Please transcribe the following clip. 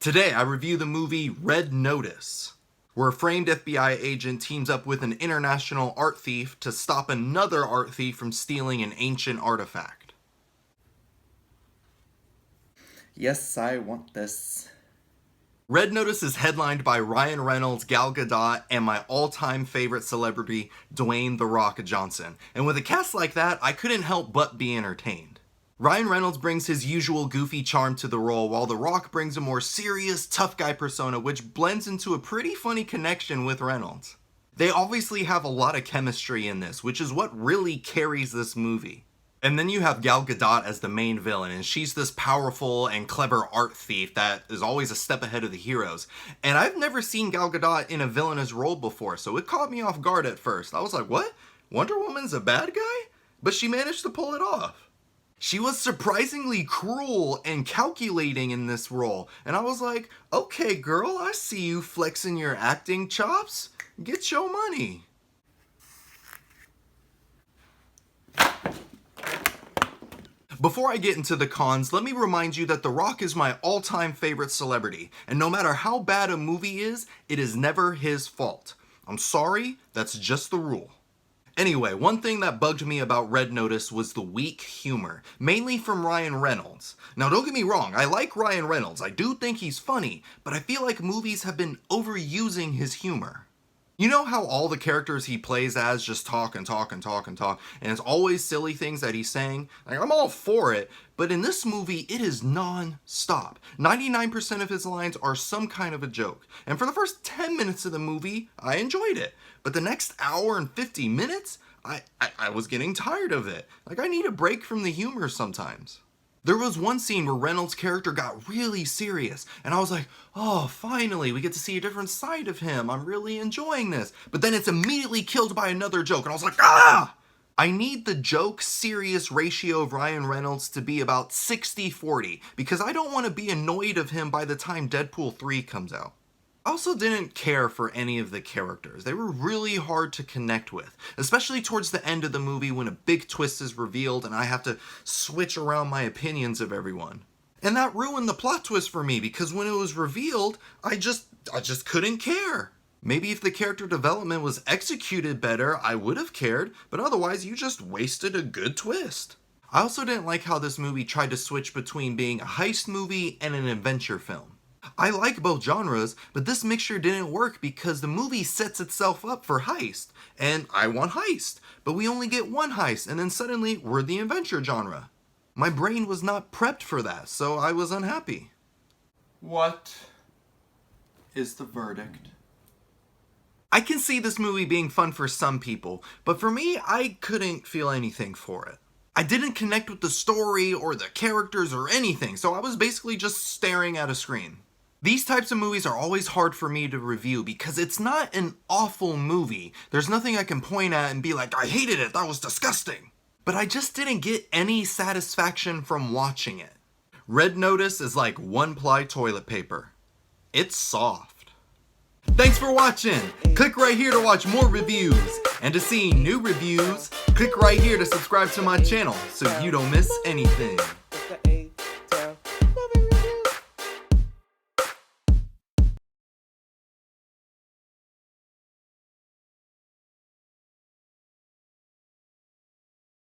Today, I review the movie Red Notice, where a framed FBI agent teams up with an international art thief to stop another art thief from stealing an ancient artifact. Yes, I want this. Red Notice is headlined by Ryan Reynolds, Gal Gadot, and my all-time favorite celebrity, Dwayne "The Rock" Johnson. And with a cast like that, I couldn't help but be entertained. Ryan Reynolds brings his usual goofy charm to the role, while The Rock brings a more serious, tough guy persona, which blends into a pretty funny connection with Reynolds. They obviously have a lot of chemistry in this, which is what really carries this movie. And then you have Gal Gadot as the main villain, and she's this powerful and clever art thief that is always a step ahead of the heroes. And I've never seen Gal Gadot in a villainous role before, so it caught me off guard at first. I was like, what? Wonder Woman's a bad guy? But she managed to pull it off. She was surprisingly cruel and calculating in this role, and I was like, okay girl, I see you flexing your acting chops. Get your money. Before I get into the cons, let me remind you that The Rock is my all-time favorite celebrity, and no matter how bad a movie is, it is never his fault. I'm sorry, that's just the rule. Anyway, one thing that bugged me about Red Notice was the weak humor, mainly from Ryan Reynolds. Now don't get me wrong, I like Ryan Reynolds, I do think he's funny, but I feel like movies have been overusing his humor. You know how all the characters he plays as just talk and talk and talk and talk, and it's always silly things that he's saying? Like, I'm all for it, but in this movie, it is non-stop. 99% of his lines are some kind of a joke, and for the first 10 minutes of the movie, I enjoyed it. But the next hour and 50 minutes, I was getting tired of it. Like, I need a break from the humor sometimes. There was one scene where Reynolds' character got really serious, and I was like, oh, finally, we get to see a different side of him. I'm really enjoying this. But then it's immediately killed by another joke, and I was like, ah! I need the joke-serious ratio of Ryan Reynolds to be about 60-40, because I don't want to be annoyed of him by the time Deadpool 3 comes out. I also didn't care for any of the characters. They were really hard to connect with, especially towards the end of the movie when a big twist is revealed and I have to switch around my opinions of everyone. And that ruined the plot twist for me because when it was revealed, I just couldn't care. Maybe if the character development was executed better, I would have cared, but otherwise you just wasted a good twist. I also didn't like how this movie tried to switch between being a heist movie and an adventure film. I like both genres, but this mixture didn't work because the movie sets itself up for heist, and I want heist, but we only get one heist, and then suddenly we're the adventure genre. My brain was not prepped for that, so I was unhappy. What is the verdict? I can see this movie being fun for some people, but for me, I couldn't feel anything for it. I didn't connect with the story or the characters or anything, so I was basically just staring at a screen. These types of movies are always hard for me to review because it's not an awful movie. There's nothing I can point at and be like, I hated it, that was disgusting. But I just didn't get any satisfaction from watching it. Red Notice is like one-ply toilet paper. It's soft. Thanks for watching. Click right here to watch more reviews. And to see new reviews, click right here to subscribe to my channel so you don't miss anything.